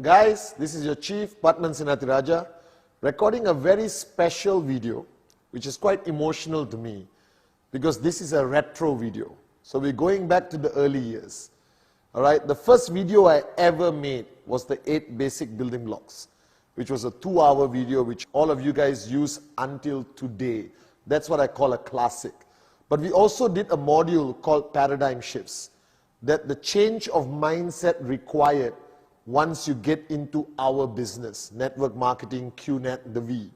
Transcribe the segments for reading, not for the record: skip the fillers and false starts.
Guys, this is your Chief, Pathman Senathirajah, recording a very special video, which is quite emotional to me, because this is a retro video. So we're going back to the early years. Alright, the first video I ever made was the 8 basic building blocks, which was a 2-hour video which all of you guys use until today. That's what I call a classic. But we also did a module called Paradigm Shifts, that the change of mindset required once you get into our business, network marketing, QNet, the V.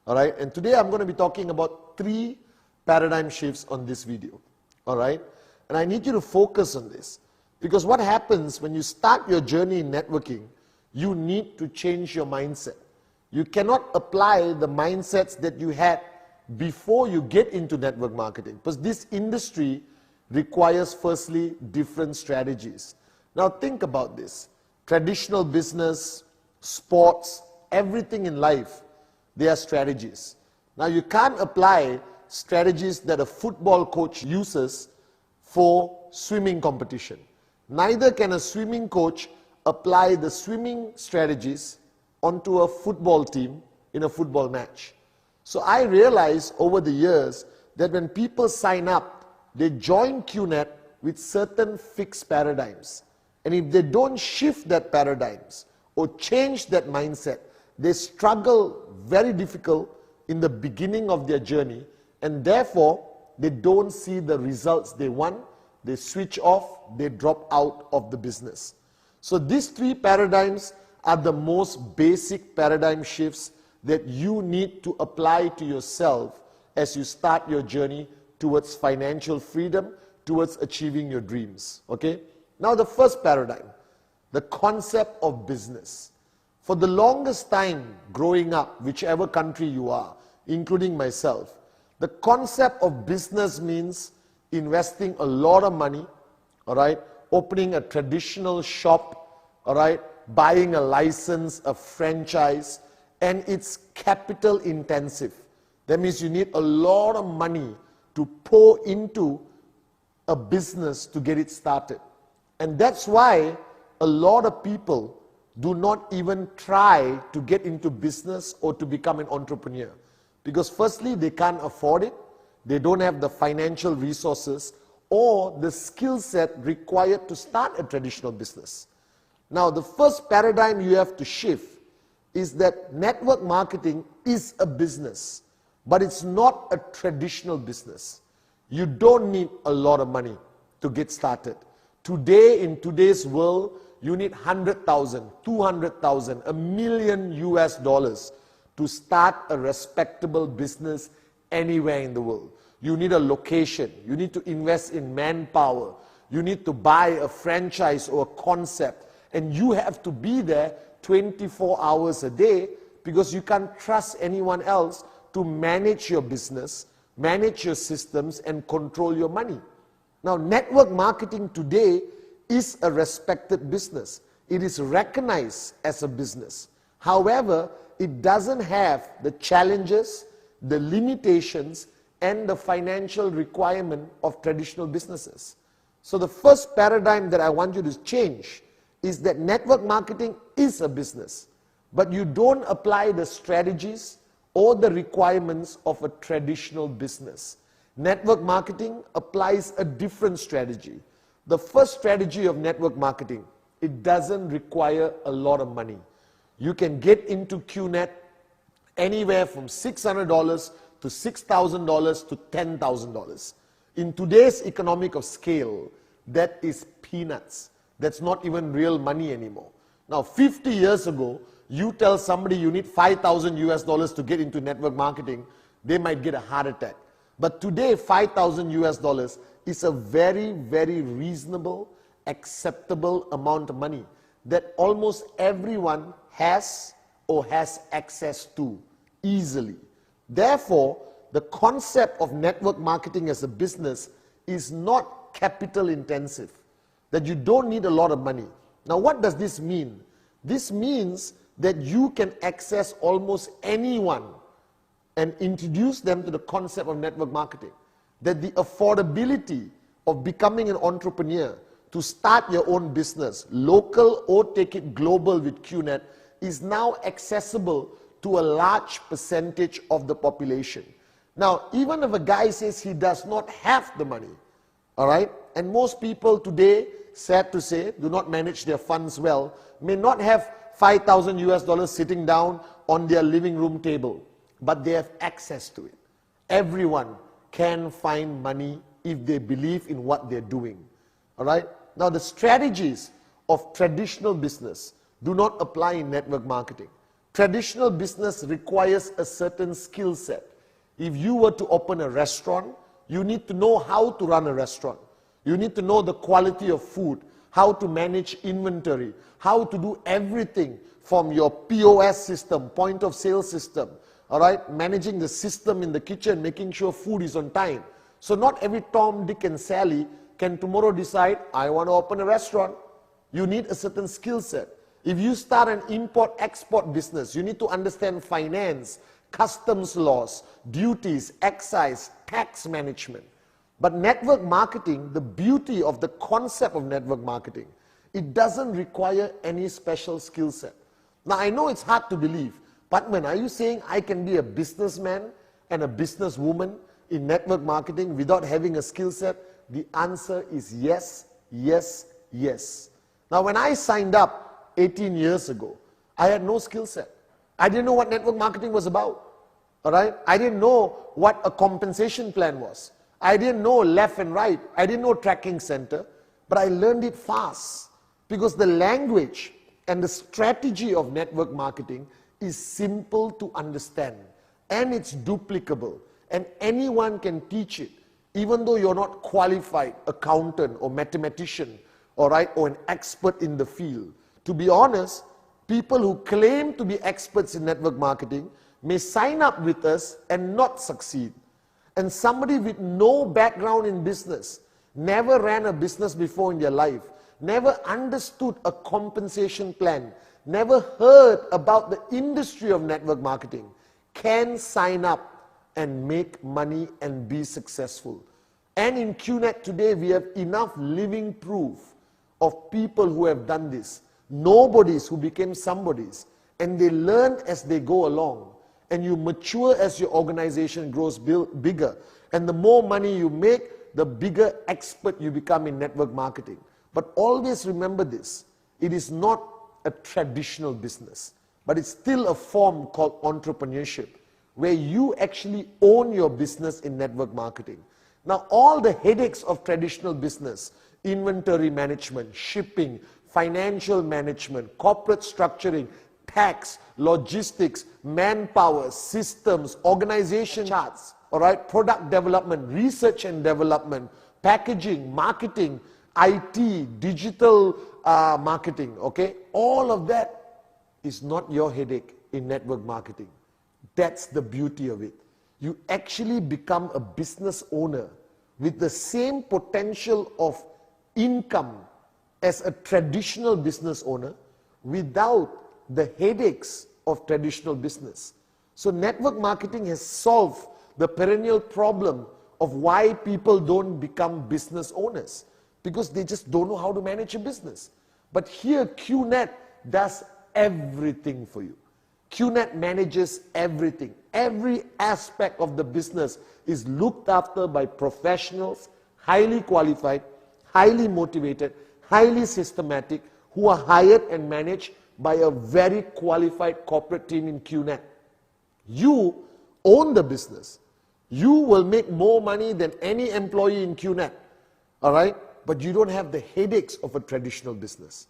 Alright, and today I'm going to be talking about 3 paradigm shifts on this video. Alright, and I need you to focus on this, because what happens when you start your journey in networking, you need to change your mindset. You cannot apply the mindsets that you had before you get into network marketing, because this industry requires firstly different strategies. Now think about this. Traditional business, sports, everything in life, they are strategies. Now you can't apply strategies that a football coach uses for swimming competition. Neither can a swimming coach apply the swimming strategies onto a football team in a football match. So I realized over the years that when people sign up, they join QNet with certain fixed paradigms. And if they don't shift that paradigms or change that mindset, they struggle very difficult in the beginning of their journey, and therefore they don't see the results they want, they switch off, they drop out of the business. So these 3 paradigms are the most basic paradigm shifts that you need to apply to yourself as you start your journey towards financial freedom, towards achieving your dreams. Okay? Now the first paradigm, the concept of business. For the longest time growing up, whichever country you are, including myself, the concept of business means investing a lot of money, all right, opening a traditional shop, all right, buying a license, a franchise, and it's capital intensive. That means you need a lot of money to pour into a business to get it started. And that's why a lot of people do not even try to get into business or to become an entrepreneur. Because firstly, they can't afford it, they don't have the financial resources or the skill set required to start a traditional business. Now, the first paradigm you have to shift is that network marketing is a business, but it's not a traditional business. You don't need a lot of money to get started. Today, in today's world, you need 100,000, 200,000, $1 million US to start a respectable business anywhere in the world. You need a location, you need to invest in manpower, you need to buy a franchise or a concept, and you have to be there 24 hours a day, because you can't trust anyone else to manage your business, manage your systems, and control your money. Now, network marketing today is a respected business. It is recognized as a business. However, it doesn't have the challenges, the limitations, and the financial requirement of traditional businesses. So the first paradigm that I want you to change is that network marketing is a business, but you don't apply the strategies or the requirements of a traditional business. Network marketing applies a different strategy. The first strategy of network marketing, it doesn't require a lot of money. You can get into QNet anywhere from $600 to $6,000 to $10,000. In today's economic of scale, that is peanuts. That's not even real money anymore. Now, 50 years ago, you tell somebody you need $5,000 US to get into network marketing, they might get a heart attack. But today, $5,000 US is a very, very reasonable, acceptable amount of money that almost everyone has or has access to easily. Therefore, the concept of network marketing as a business is not capital intensive, that you don't need a lot of money. Now, what does this mean? This means that you can access almost anyone and introduce them to the concept of network marketing. That the affordability of becoming an entrepreneur to start your own business, local or take it global with QNet, is now accessible to a large percentage of the population. Now, even if a guy says he does not have the money, all right, and most people today, sad to say, do not manage their funds well, may not have 5,000 US dollars sitting down on their living room table, but they have access to it. Everyone can find money if they believe in what they're doing. All right? Now, the strategies of traditional business do not apply in network marketing. Traditional business requires a certain skill set. If you were to open a restaurant, you need to know how to run a restaurant. You need to know the quality of food, how to manage inventory, how to do everything from your POS system, point of sale system, all right, managing the system in the kitchen, making sure food is on time. So not every Tom, Dick and Sally can tomorrow decide, I want to open a restaurant. You need a certain skill set. If you start an import-export business, you need to understand finance, customs laws, duties, excise, tax management. But network marketing, the beauty of the concept of network marketing, it doesn't require any special skill set. Now, I know it's hard to believe, Pathman, are you saying I can be a businessman and a businesswoman in network marketing without having a skill set? The answer is yes, yes, yes. Now, when I signed up 18 years ago, I had no skill set. I didn't know what network marketing was about. All right? I didn't know what a compensation plan was. I didn't know left and right. I didn't know tracking center. But I learned it fast because the language and the strategy of network marketing is simple to understand, and it's duplicable, and anyone can teach it, even though you're not qualified accountant or mathematician, all right, or an expert in the field. To be honest, people who claim to be experts in network marketing may sign up with us and not succeed. And somebody with no background in business, never ran a business before in their life, never understood a compensation plan, never heard about the industry of network marketing, can sign up and make money and be successful. And in QNet today, we have enough living proof of people who have done this. Nobodies who became somebodies. And they learn as they go along. And you mature as your organization grows bigger. And the more money you make, the bigger expert you become in network marketing. But always remember this. It is not a traditional business, but it's still a form called entrepreneurship, where you actually own your business in network marketing. Now, all the headaches of traditional business, inventory management, shipping, financial management, corporate structuring, tax, logistics, manpower, systems, organization charts, all right, product development, research and development, packaging, marketing, IT, digital marketing, okay? All of that is not your headache in network marketing. That's the beauty of it. You actually become a business owner with the same potential of income as a traditional business owner without the headaches of traditional business. So network marketing has solved the perennial problem of why people don't become business owners, because they just don't know how to manage a business. But here, QNet does everything for you. QNet manages everything. Every aspect of the business is looked after by professionals, highly qualified, highly motivated, highly systematic, who are hired and managed by a very qualified corporate team in QNet. You own the business. You will make more money than any employee in QNet. All right? But you don't have the headaches of a traditional business.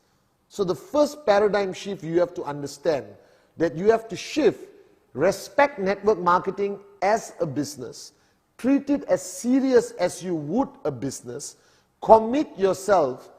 So the first paradigm shift you have to understand, that you have to shift, respect network marketing as a business, treat it as serious as you would a business, commit yourself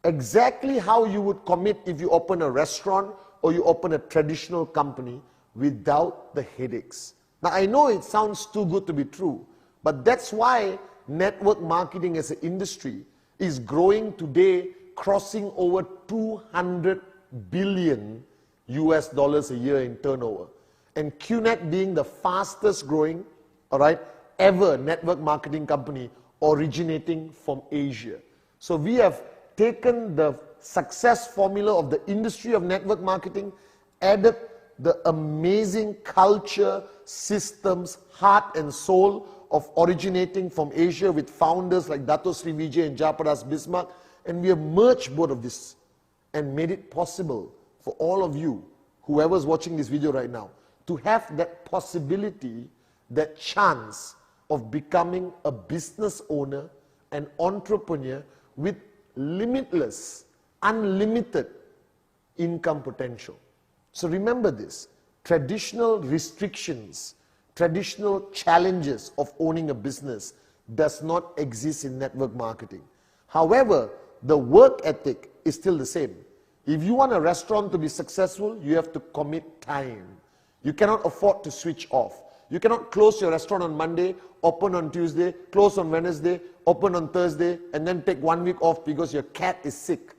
exactly how you would commit if you open a restaurant or you open a traditional company without the headaches. Now, I know it sounds too good to be true, but that's why network marketing as an industry is growing today, crossing over 200 billion US dollars a year in turnover. And QNet being the fastest growing, all right, ever network marketing company originating from Asia. So we have taken the success formula of the industry of network marketing, added the amazing culture, systems, heart and soul of originating from Asia with founders like Dato Sri Vijay and Japadas Bismarck, and we have merged both of this and made it possible for all of you, whoever's watching this video right now, to have that possibility, that chance of becoming a business owner, an entrepreneur with limitless, unlimited income potential. So remember this, traditional restrictions, traditional challenges of owning a business does not exist in network marketing. However, the work ethic is still the same. If you want a restaurant to be successful, you have to commit time. You cannot afford to switch off. You cannot close your restaurant on Monday, open on Tuesday, close on Wednesday, open on Thursday, and then take 1 week off because your cat is sick.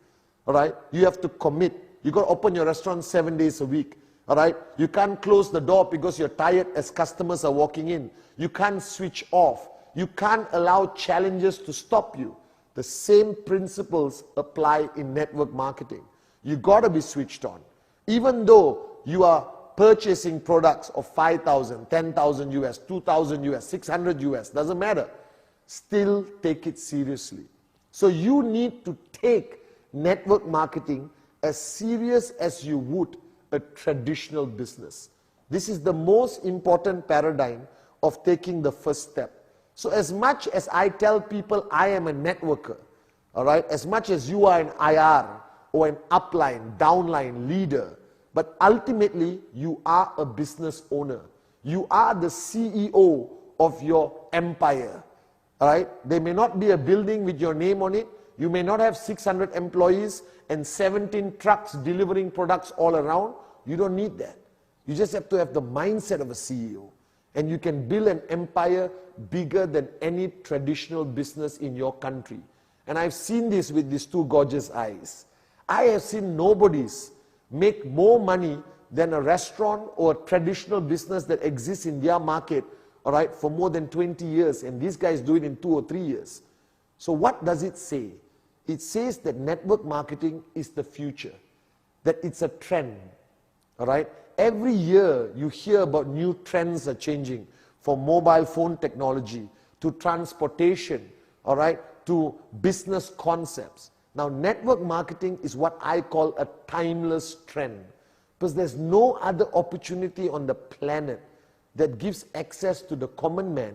All right? You have to commit. You got to open your restaurant 7 days a week. All right? You can't close the door because you're tired as customers are walking in. You can't switch off. You can't allow challenges to stop you. The same principles apply in network marketing. You got to be switched on. Even though you are purchasing products of 5,000, 10,000 US, 2,000 US, 600 US, doesn't matter. Still take it seriously. So you need to take network marketing as serious as you would a traditional business. This is the most important paradigm of taking the first step. So as much as I tell people I am a networker, all right, as much as you are an IR or an upline, downline leader, but ultimately you are a business owner. You are the CEO of your empire, all right? There may not be a building with your name on it. You may not have 600 employees and 17 trucks delivering products all around. You don't need that. You just have to have the mindset of a CEO. And you can build an empire bigger than any traditional business in your country. And I've seen this with these two gorgeous eyes. I have seen nobodies make more money than a restaurant or a traditional business that exists in their market, all right, for more than 20 years. And these guys do it in 2 or 3 years. So what does it say? It says that network marketing is the future, that it's a trend, all right? Every year you hear about new trends are changing, from mobile phone technology to transportation, all right, to business concepts. Now, network marketing is what I call a timeless trend, because there's no other opportunity on the planet that gives access to the common man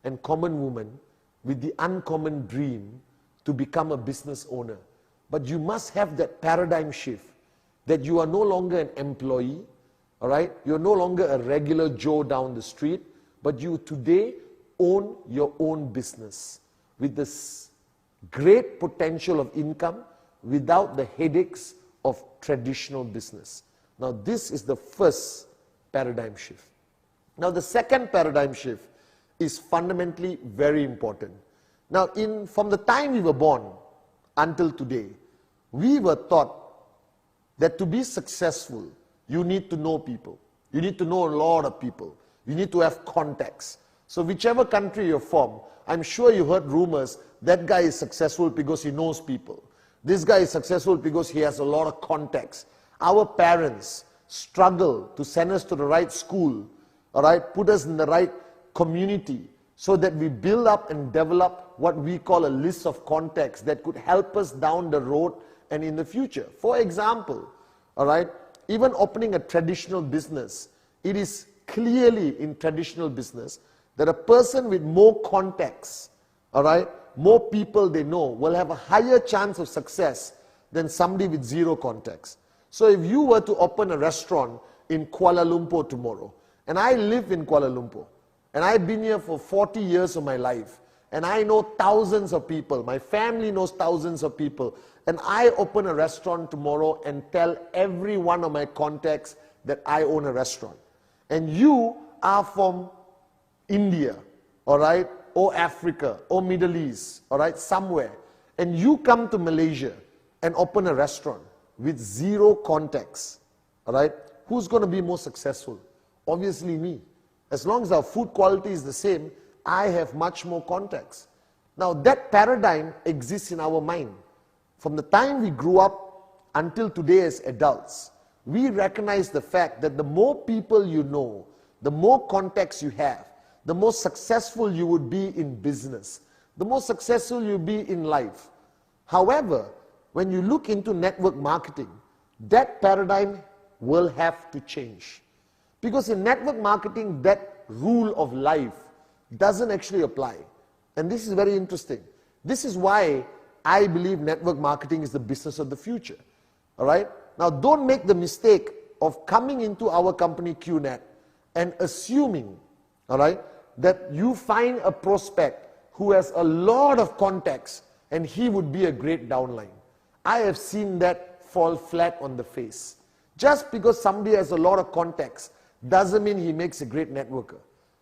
and common woman with the uncommon dream to become a business owner. But you must have that paradigm shift, that you are no longer an employee, all right? You're no longer a regular Joe down the street, but you today own your own business with this great potential of income without the headaches of traditional business. Now, this is the first paradigm shift. Now, the second paradigm shift is fundamentally very important. Now, from the time we were born until today, we were taught that to be successful, you need to know people. You need to know a lot of people. You need to have contacts. So whichever country you're from, I'm sure you heard rumors, that guy is successful because he knows people. This guy is successful because he has a lot of contacts. Our parents struggle to send us to the right school, all right, put us in the right community, so that we build up and develop what we call a list of contacts that could help us down the road and in the future. For example, all right, even opening a traditional business, it is clearly in traditional business that a person with more contacts, all right, more people they know, will have a higher chance of success than somebody with zero contacts. So if you were to open a restaurant in Kuala Lumpur tomorrow, and I live in Kuala Lumpur, and I've been here for 40 years of my life, and I know thousands of people, my family knows thousands of people, and I open a restaurant tomorrow and tell every one of my contacts that I own a restaurant. And you are from India, all right, or Africa, or Middle East, all right, somewhere, and you come to Malaysia and open a restaurant with zero contacts, all right, who's going to be more successful? Obviously me. As long as our food quality is the same, I have much more contacts. Now that paradigm exists in our mind. From the time we grew up until today as adults, we recognize the fact that the more people you know, the more contacts you have, the more successful you would be in business, the more successful you'll be in life. However, when you look into network marketing, that paradigm will have to change. Because in network marketing, that rule of life doesn't actually apply. And this is very interesting. This is why I believe network marketing is the business of the future. All right? Now, don't make the mistake of coming into our company QNet and assuming, all right, that you find a prospect who has a lot of contacts and he would be a great downline. I have seen that fall flat on the face. Just because somebody has a lot of contacts doesn't mean he makes a great networker.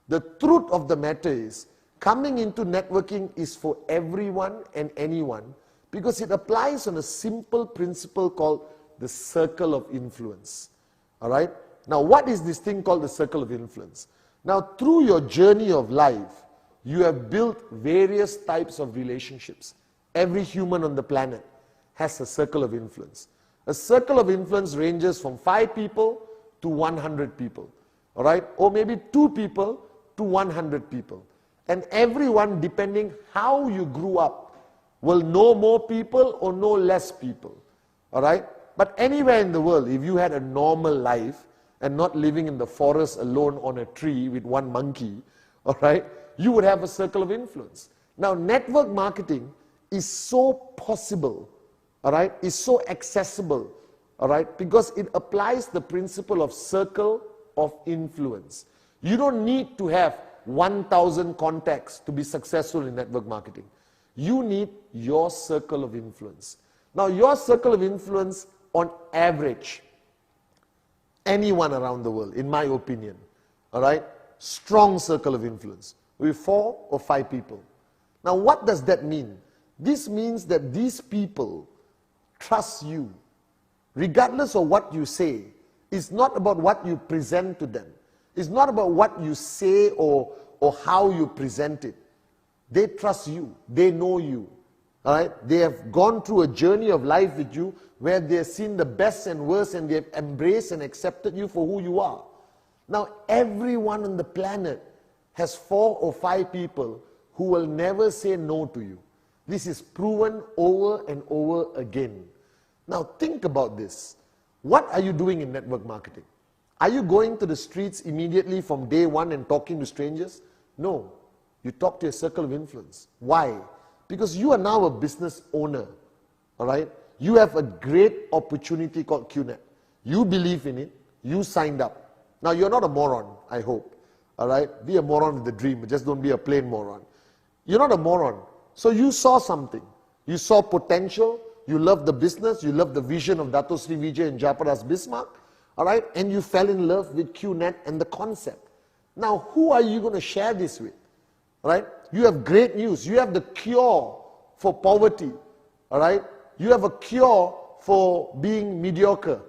The truth of the matter is, coming into networking is for everyone and anyone because it applies on a simple principle called the circle of influence. All right? Now, what is this thing called the circle of influence? Now, through your journey of life, you have built various types of relationships. Every human on the planet has a circle of influence. A circle of influence ranges from 5 people to 100 people. All right? Or maybe 2 people to 100 people. And everyone, depending how you grew up, will know more people or know less people. All right? But anywhere in the world, if you had a normal life and not living in the forest alone on a tree with one monkey, all right, you would have a circle of influence. Now, network marketing is so possible, all right, is so accessible, all right, because it applies the principle of circle of influence. You don't need to have 1,000 contacts to be successful in network marketing. You need your circle of influence. Now, your circle of influence, on average, anyone around the world, in my opinion, all right, strong circle of influence, with 4 or 5 people. Now, what does that mean? This means that these people trust you, regardless of what you say. It's not about what you present to them. It's not about what you say or how you present it. They trust you. They know you. All right? They have gone through a journey of life with you where they have seen the best and worst and they have embraced and accepted you for who you are. Now, everyone on the planet has 4 or 5 people who will never say no to you. This is proven over and over again. Now, think about this. What are you doing in network marketing? Are you going to the streets immediately from day one and talking to strangers? No. You talk to a circle of influence. Why? Because you are now a business owner. All right? You have a great opportunity called QNet. You believe in it. You signed up. Now, you're not a moron, I hope. All right? Be a moron with a dream. Just don't be a plain moron. You're not a moron. So you saw something. You saw potential. You loved the business. You loved the vision of Dato Sri Vijay and Jayaprakash Bismarck. All right? And you fell in love with QNet and the concept. Now, who are you going to share this with? All right? You have great news. You have the cure for poverty. All right? You have a cure for being mediocre.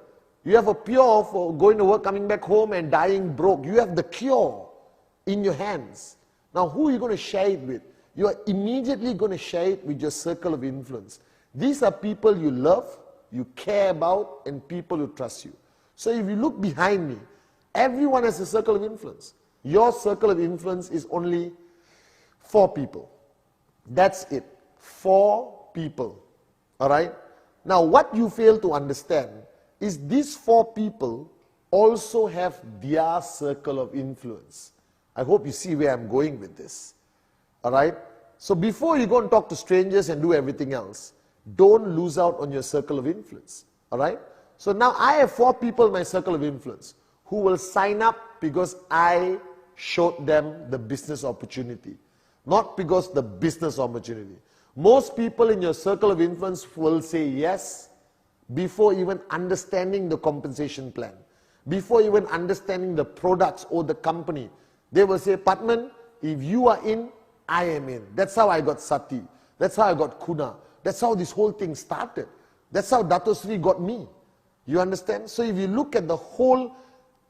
You have a cure for going to work, coming back home and dying broke. You have the cure in your hands. Now, who are you going to share it with? You are immediately going to share it with your circle of influence. These are people you love, you care about, and people who trust you. So if you look behind me, everyone has a circle of influence. Your circle of influence is only 4 people. That's it. 4 people. All right? Now, what you fail to understand is these 4 people also have their circle of influence. I hope you see where I'm going with this. All right? So before you go and talk to strangers and do everything else, don't lose out on your circle of influence. All right? So now I have 4 people in my circle of influence who will sign up because I showed them the business opportunity, not because the business opportunity. Most people in your circle of influence will say yes before even understanding the compensation plan, before even understanding the products or the company. They will say, Pathman, if you are in, I am in. That's how I got Sati. That's how I got Kuna. That's how this whole thing started. That's how Dato Sri got me. You understand? So if you look at the whole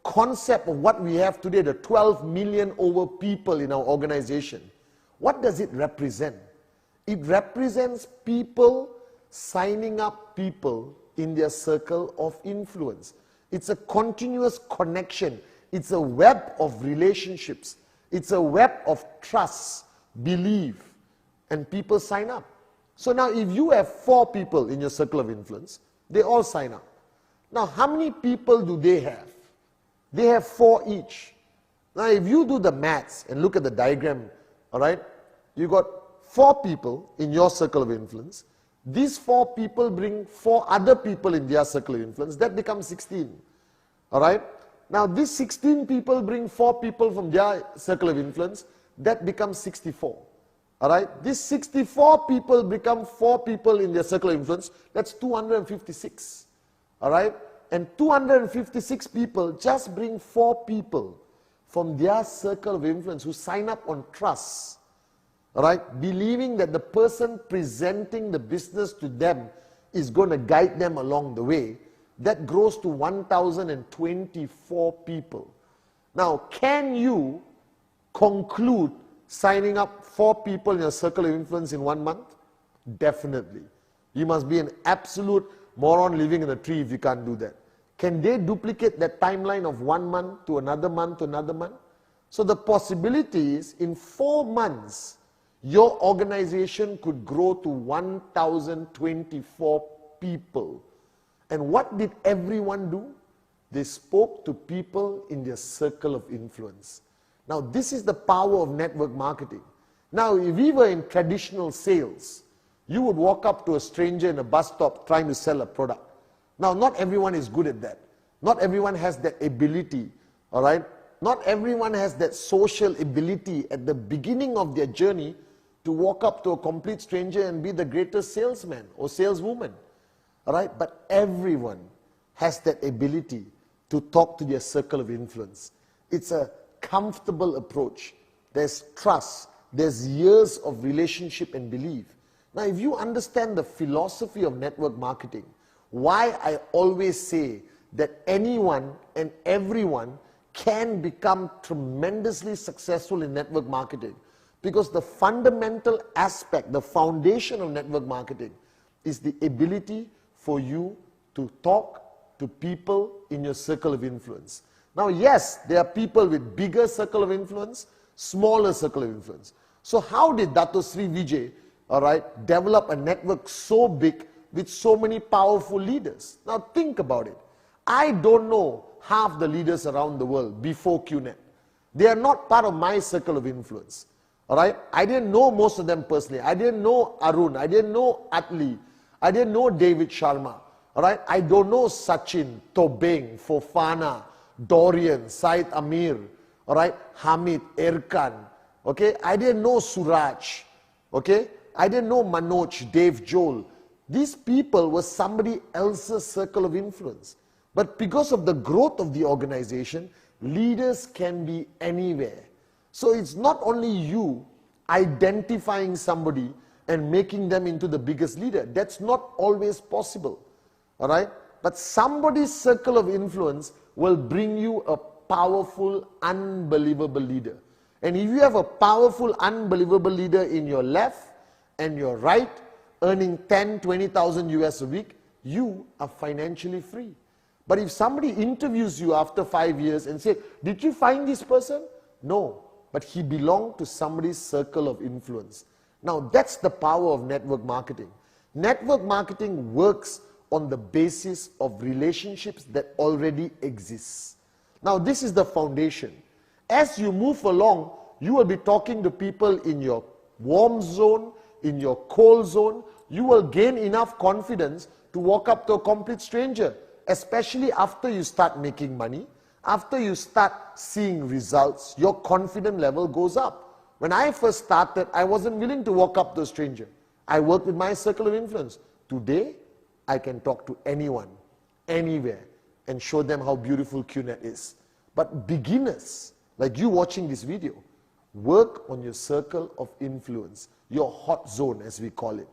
concept of what we have today, the 12 million over people in our organization, what does it represent? It represents people signing up people in their circle of influence. It's a continuous connection. It's a web of relationships. It's a web of trust, belief, and people sign up. So now if you have 4 people in your circle of influence, they all sign up. Now how many people do they have? They have 4 each. Now if you do the maths and look at the diagram, all right, you got 4 people in your circle of influence. These 4 people bring 4 other people in their circle of influence. That becomes 16. All right. Now these 16 people bring 4 people from their circle of influence. That becomes 64. All right. These 64 people become 4 people in their circle of influence. That's 256. All right. And 256 people just bring 4 people from their circle of influence who sign up on trust. All right, believing that the person presenting the business to them is going to guide them along the way. That grows to 1,024 people. Now, can you conclude signing up 4 people in your circle of influence in 1 month? Definitely. You must be an absolute moron living in a tree if you can't do that. Can they duplicate that timeline of 1 month to another month to another month? So the possibility is in 4 months, your organization could grow to 1,024 people. And what did everyone do? They spoke to people in their circle of influence. Now, this is the power of network marketing. Now, if we were in traditional sales, you would walk up to a stranger in a bus stop trying to sell a product. Now, not everyone is good at that. Not everyone has that ability, all right? Not everyone has that social ability at the beginning of their journey to walk up to a complete stranger and be the greatest salesman or saleswoman. All right? But everyone has that ability to talk to their circle of influence. It's a comfortable approach. There's trust. There's years of relationship and belief. Now, if you understand the philosophy of network marketing, why I always say that anyone and everyone can become tremendously successful in network marketing. Because the fundamental aspect, the foundation of network marketing is the ability for you to talk to people in your circle of influence. Now, yes, there are people with bigger circle of influence, smaller circle of influence. So how did Dato Sri Vijay, all right, develop a network so big with so many powerful leaders? Now think about it. I don't know half the leaders around the world before QNet. They are not part of my circle of influence. All right, I didn't know most of them personally. I didn't know Arun. I didn't know Atli. I didn't know David Sharma. All right, I don't know Sachin, Tobing, Fofana, Dorian, Said Amir. All right, Hamid, Erkan. Okay, I didn't know Suraj. Okay, I didn't know Manoj, Dave Joel. These people were somebody else's circle of influence. But because of the growth of the organization, leaders can be anywhere. So it's not only you identifying somebody and making them into the biggest leader. That's not always possible. All right? But somebody's circle of influence will bring you a powerful, unbelievable leader. And if you have a powerful, unbelievable leader in your left and your right, earning 10, 20,000 US a week, you are financially free. But if somebody interviews you after 5 years and says, did you find this person? No, but he belonged to somebody's circle of influence. Now that's the power of network marketing. Network marketing works on the basis of relationships that already exist. Now this is the foundation. As you move along, you will be talking to people in your warm zone, in your cold zone. You will gain enough confidence to walk up to a complete stranger, especially after you start making money, after you start seeing results, your confidence level goes up. When I first started, I wasn't willing to walk up to a stranger. I worked with my circle of influence. Today, I can talk to anyone, anywhere, and show them how beautiful QNet is. But beginners, like you watching this video, work on your circle of influence, your hot zone as we call it.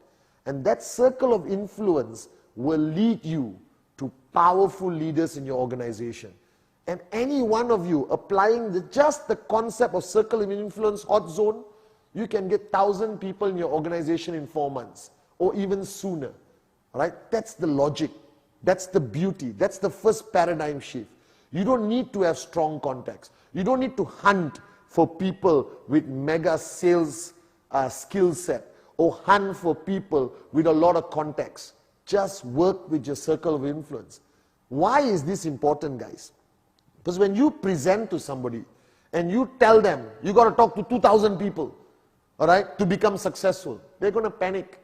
And that circle of influence will lead you to powerful leaders in your organization. And any one of you applying just the concept of circle of influence, hot zone, you can get 1,000 people in your organization in 4 months or even sooner. All right? That's the logic. That's the beauty. That's the first paradigm shift. You don't need to have strong contacts. You don't need to hunt for people with mega sales skill set or hunt for people with a lot of contacts. Just work with your circle of influence. Why is this important, guys? Because when you present to somebody and you tell them you got to talk to 2,000 people, all right, to become successful, they're going to panic.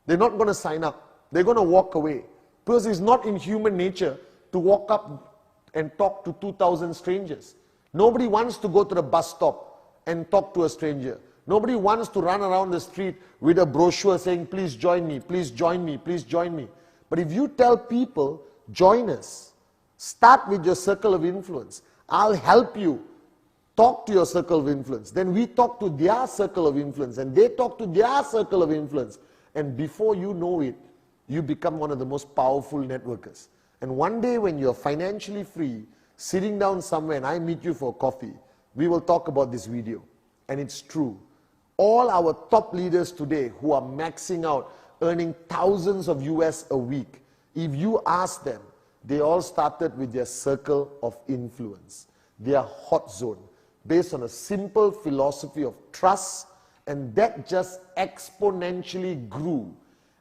They're not going to sign up. They're going to walk away. Because it's not in human nature to walk up and talk to 2,000 strangers. Nobody wants to go to the bus stop and talk to a stranger. Nobody wants to run around the street with a brochure saying, please join me, please join me, please join me. But if you tell people, join us, start with your circle of influence. I'll help you. Talk to your circle of influence. Then we talk to their circle of influence and they talk to their circle of influence. And before you know it, you become one of the most powerful networkers. And one day when you're financially free, sitting down somewhere and I meet you for coffee, we will talk about this video. And it's true. All our top leaders today who are maxing out, earning thousands of US a week, if you ask them, they all started with their circle of influence, their hot zone, based on a simple philosophy of trust, and that just exponentially grew.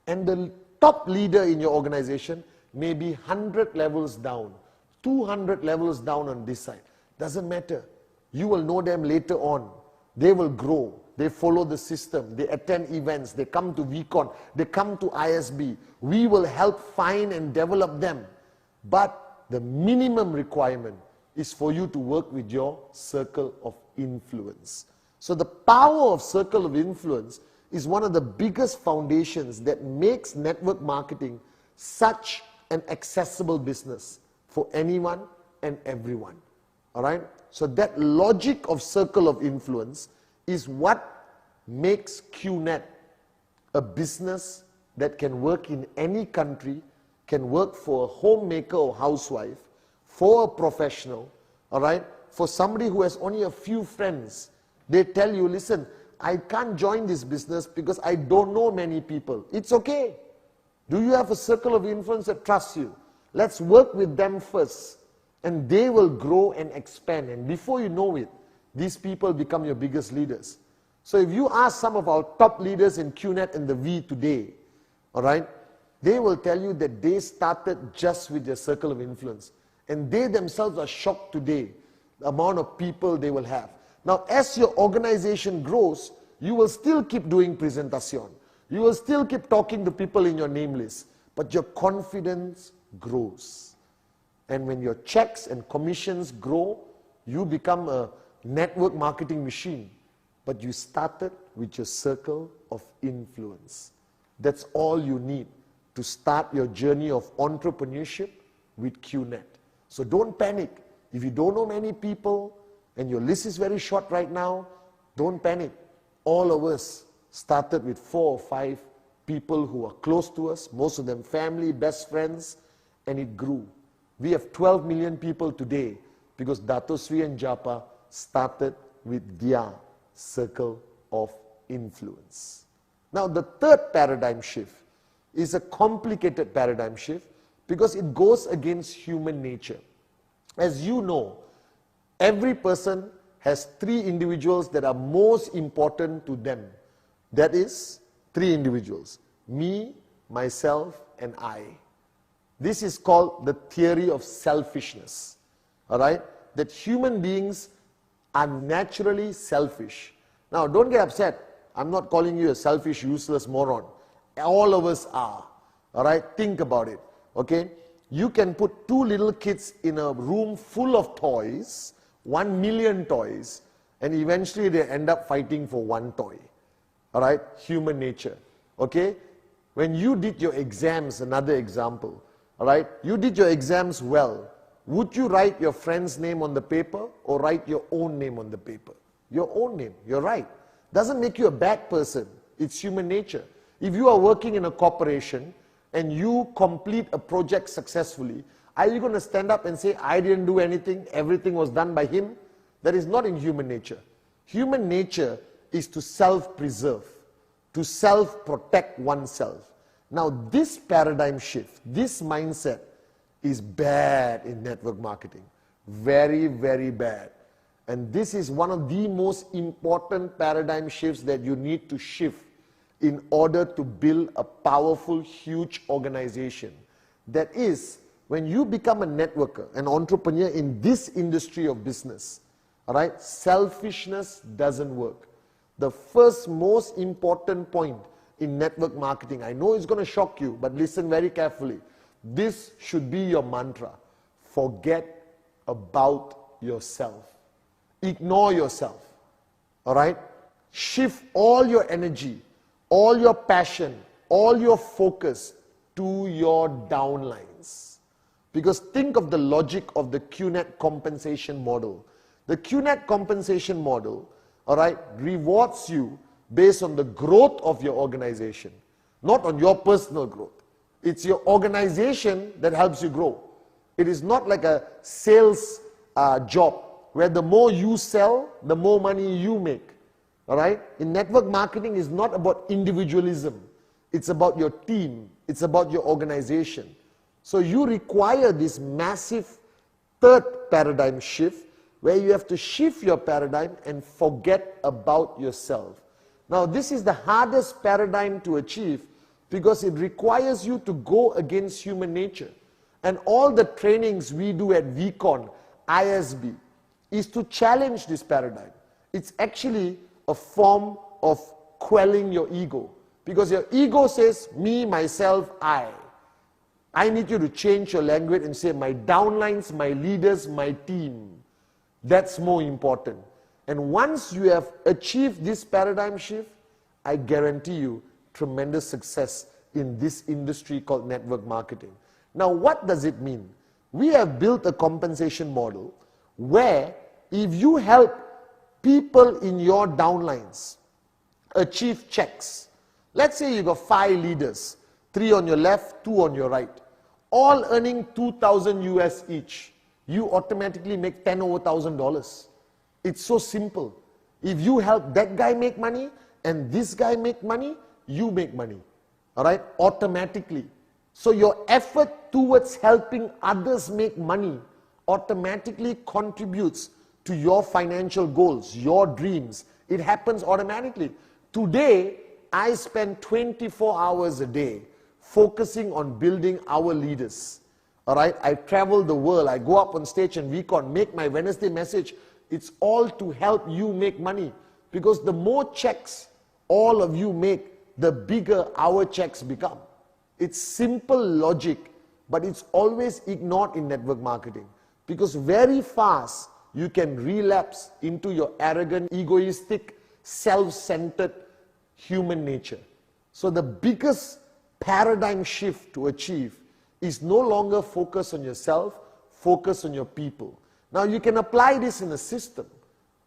And the top leader in your organization may be 100 levels down, 200 levels down on this side. Doesn't matter. You will know them later on. They will grow. They follow the system. They attend events. They come to VCon. They come to ISB. We will help find and develop them. But the minimum requirement is for you to work with your circle of influence. So the power of circle of influence is one of the biggest foundations that makes network marketing such an accessible business for anyone and everyone. All right? So that logic of circle of influence is what makes QNet a business that can work in any country, can work for a homemaker or housewife, for a professional, all right? For somebody who has only a few friends. They tell you, listen, I can't join this business because I don't know many people. It's okay. Do you have a circle of influence that trusts you? Let's work with them first. And they will grow and expand. And before you know it, these people become your biggest leaders. So if you ask some of our top leaders in QNet and the V today, all right, they will tell you that they started just with their circle of influence. And they themselves are shocked today, the amount of people they will have. Now, as your organization grows, you will still keep doing presentation. You will still keep talking to people in your name list. But your confidence grows. And when your checks and commissions grow, you become a network marketing machine. But you started with your circle of influence. That's all you need to start your journey of entrepreneurship with QNet. So don't panic. If you don't know many people and your list is very short right now, don't panic. All of us started with 4 or 5 people who are close to us, most of them family, best friends, and it grew. We have 12 million people today because Dato Sri and Japa started with their circle of influence. Now, the third paradigm shift is a complicated paradigm shift because it goes against human nature. As you know, every person has 3 individuals that are most important to them. That is 3 individuals: me, myself, and I. This is called the theory of selfishness. All right? That human beings are naturally selfish. Now, don't get upset. I'm not calling you a selfish, useless moron. All of us are. All right? Think about it. Okay? You can put 2 little kids in a room full of toys, 1 million toys, and eventually they end up fighting for 1 toy. All right? Human nature. Okay? When you did your exams, another example, all right? You did your exams well. Would you write your friend's name on the paper or write your own name on the paper? Your own name. You're right. Doesn't make you a bad person. It's human nature. If you are working in a corporation and you complete a project successfully, are you going to stand up and say, I didn't do anything, everything was done by him? That is not in human nature. Human nature is to self-preserve, to self-protect oneself. Now this paradigm shift, this mindset is bad in network marketing. Very, very bad. And this is one of the most important paradigm shifts that you need to shift in order to build a powerful, huge organization. That is, when you become a networker, an entrepreneur in this industry of business, all right, selfishness doesn't work. The first most important point in network marketing, I know it's going to shock you, but listen very carefully. This should be your mantra. Forget about yourself. Ignore yourself. All right? Shift all your energy, all your passion, all your focus to your downlines. Because think of the logic of the QNET compensation model. The QNET compensation model, all right, rewards you based on the growth of your organization, not on your personal growth. It's your organization that helps you grow. It is not like a sales job where the more you sell, the more money you make. All right? In network marketing, it's not about individualism. It's about your team. It's about your organization. So you require this massive third paradigm shift where you have to shift your paradigm and forget about yourself. Now, this is the hardest paradigm to achieve because it requires you to go against human nature. And all the trainings we do at VCon, ISB, is to challenge this paradigm. It's actually a form of quelling your ego. Because your ego says, me, myself, I. I need you to change your language and say, my downlines, my leaders, my team. That's more important. And once you have achieved this paradigm shift, I guarantee you tremendous success in this industry called network marketing. Now, what does it mean? We have built a compensation model where if you help people in your downlines achieve checks, let's say you got 5 leaders, 3 on your left, 2 on your right, all earning 2,000 US each, you automatically make $10 over $1,000. It's so simple. If you help that guy make money and this guy make money, you make money. All right? Automatically. So your effort towards helping others make money automatically contributes to your financial goals, your dreams. It happens automatically. Today, I spend 24 hours a day focusing on building our leaders. All right? I travel the world. I go up on stage and VCon, make my Wednesday message. It's all to help you make money. Because the more checks all of you make, the bigger our checks become. It's simple logic, but it's always ignored in network marketing. Because very fast, you can relapse into your arrogant, egoistic, self-centered human nature. So the biggest paradigm shift to achieve is no longer focus on yourself, focus on your people. Now you can apply this in a system,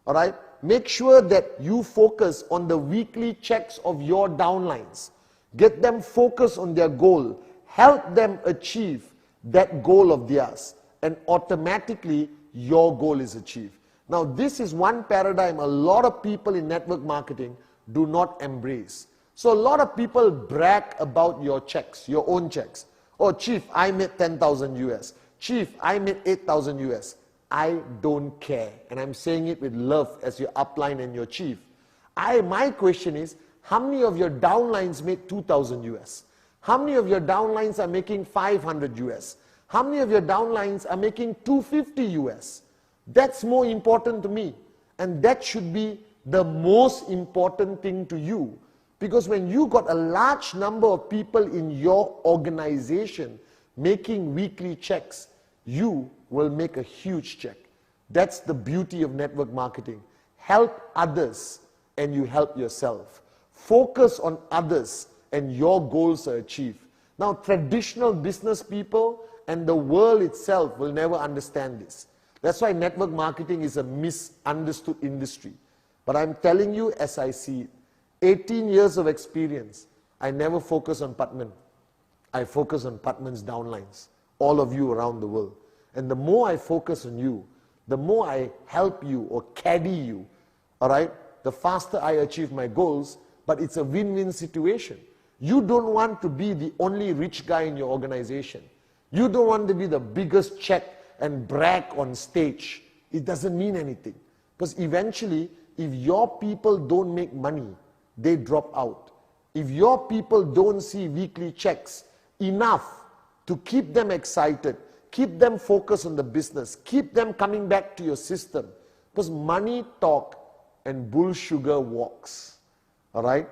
all right? Make sure that you focus on the weekly checks of your downlines. Get them focused on their goal. Help them achieve that goal of theirs. And automatically, your goal is achieved. Now, this is one paradigm a lot of people in network marketing do not embrace. So a lot of people brag about your checks, your own checks. Oh, Chief, I made 10,000 US. Chief, I made 8,000 US. I don't care. And I'm saying it with love as your upline and your chief. My question is, how many of your downlines make 2,000 US? How many of your downlines are making 500 US? How many of your downlines are making 250 US? That's more important to me. And that should be the most important thing to you. Because when you got a large number of people in your organization making weekly checks, you will make a huge check. That's the beauty of network marketing. Help others and you help yourself. Focus on others and your goals are achieved. Now, traditional business people and the world itself will never understand this. That's why network marketing is a misunderstood industry. But I'm telling you as I see it, 18 years of experience, I never focus on Pathman. I focus on Pathman's downlines, all of you around the world. And the more I focus on you, the more I help you or caddy you, all right, the faster I achieve my goals, but it's a win-win situation. You don't want to be the only rich guy in your organization. You don't want to be the biggest check and brag on stage. It doesn't mean anything. Because eventually, if your people don't make money, they drop out. If your people don't see weekly checks enough to keep them excited, keep them focused on the business, keep them coming back to your system. Because money talk and bull sugar walks. Alright?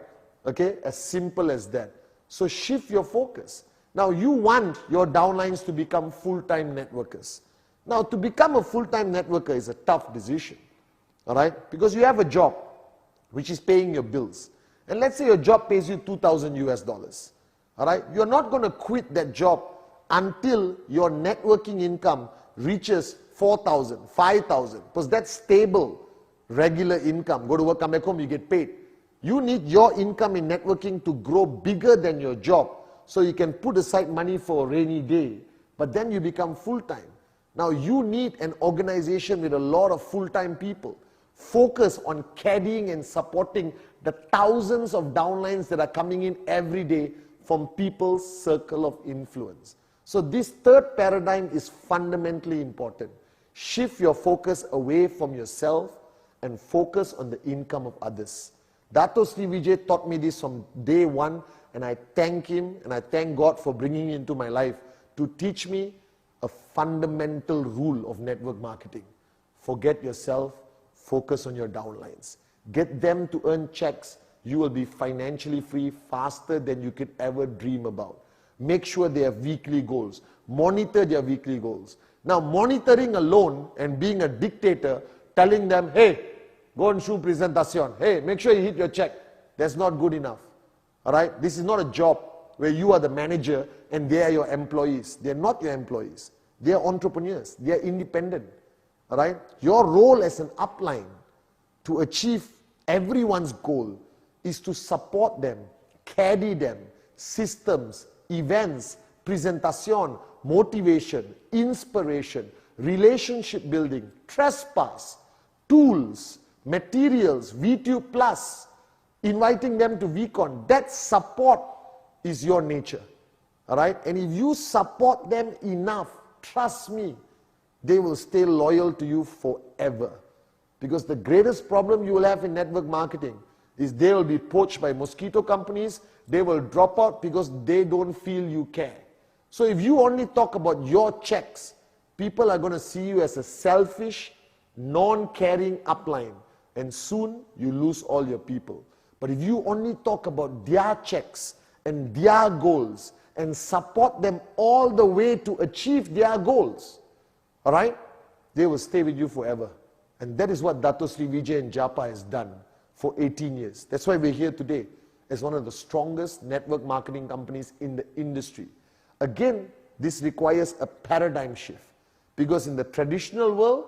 Okay? As simple as that. So shift your focus. Now you want your downlines to become full-time networkers. Now to become a full-time networker is a tough decision. Alright? Because you have a job which is paying your bills. And let's say your job pays you $2,000 US. Alright? You're not going to quit that job until your networking income reaches 4,000, 5,000. Because that's stable, regular income. Go to work, come back home, you get paid. You need your income in networking to grow bigger than your job, so you can put aside money for a rainy day. But then you become full-time. Now you need an organization with a lot of full-time people. Focus on caddying and supporting the thousands of downlines that are coming in every day from people's circle of influence. So this third paradigm is fundamentally important. Shift your focus away from yourself and focus on the income of others. Dato Sri Vijay taught me this from day one, and I thank him and I thank God for bringing him into my life to teach me a fundamental rule of network marketing. Forget yourself, focus on your downlines. Get them to earn checks. You will be financially free faster than you could ever dream about. Make sure they have weekly goals. Monitor their weekly goals. Now, monitoring alone and being a dictator, telling them, hey, go and show presentation. Hey, make sure you hit your check. That's not good enough. Alright? This is not a job where you are the manager and they are your employees. They are not your employees. They are entrepreneurs. They are independent. Alright? Your role as an upline to achieve everyone's goal is to support them, caddy them, systems, events, presentation, motivation, inspiration, relationship building, trespass, tools, materials, V2 plus, inviting them to VCon. That support is your nature. Alright? And if you support them enough, trust me, they will stay loyal to you forever. Because the greatest problem you will have in network marketing is they will be poached by mosquito companies. They will drop out because they don't feel you care. So if you only talk about your checks, people are going to see you as a selfish, non-caring upline. And soon you lose all your people. But if you only talk about their checks and their goals and support them all the way to achieve their goals, alright, they will stay with you forever. And that is what Dato Sri Vijay and Japa has done for 18 years. That's why we're here today as one of the strongest network marketing companies in the industry. Again, this requires a paradigm shift. Because in the traditional world,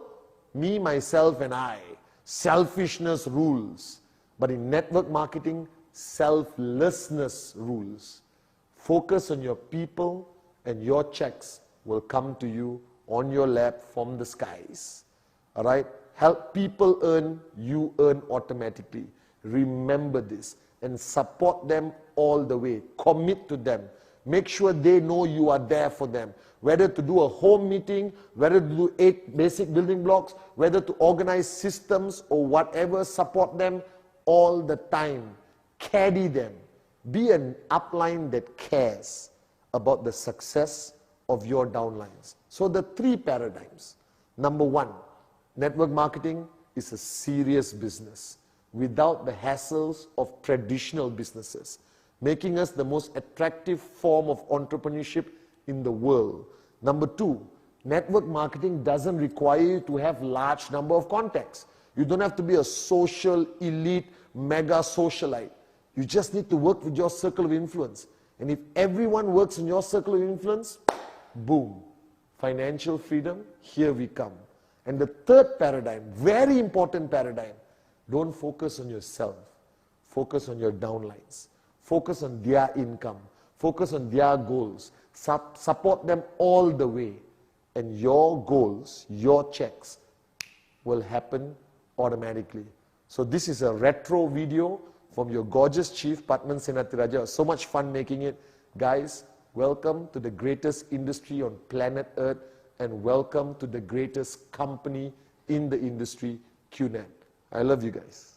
me, myself, and I, selfishness rules. But in network marketing, selflessness rules. Focus on your people and your checks will come to you on your lap from the skies. Alright? Help people earn, you earn automatically. Remember this and support them all the way. Commit to them. Make sure they know you are there for them. Whether to do a home meeting, whether to do 8 basic building blocks, whether to organize systems or whatever, support them all the time. Caddy them. Be an upline that cares about the success of your downlines. So the 3 paradigms. Number 1, network marketing is a serious business without the hassles of traditional businesses, making us the most attractive form of entrepreneurship in the world. Number 2, network marketing doesn't require you to have large number of contacts. You don't have to be a social, elite, mega socialite. You just need to work with your circle of influence. And if everyone works in your circle of influence, boom, financial freedom, here we come. And the third paradigm, very important paradigm, don't focus on yourself. Focus on your downlines. Focus on their income. Focus on their goals. Support them all the way. And your goals, your checks, will happen automatically. So this is a retro video from your gorgeous chief, Pathman Senathirajah. So much fun making it. Guys, welcome to the greatest industry on planet Earth, and welcome to the greatest company in the industry, QNet. I love you guys.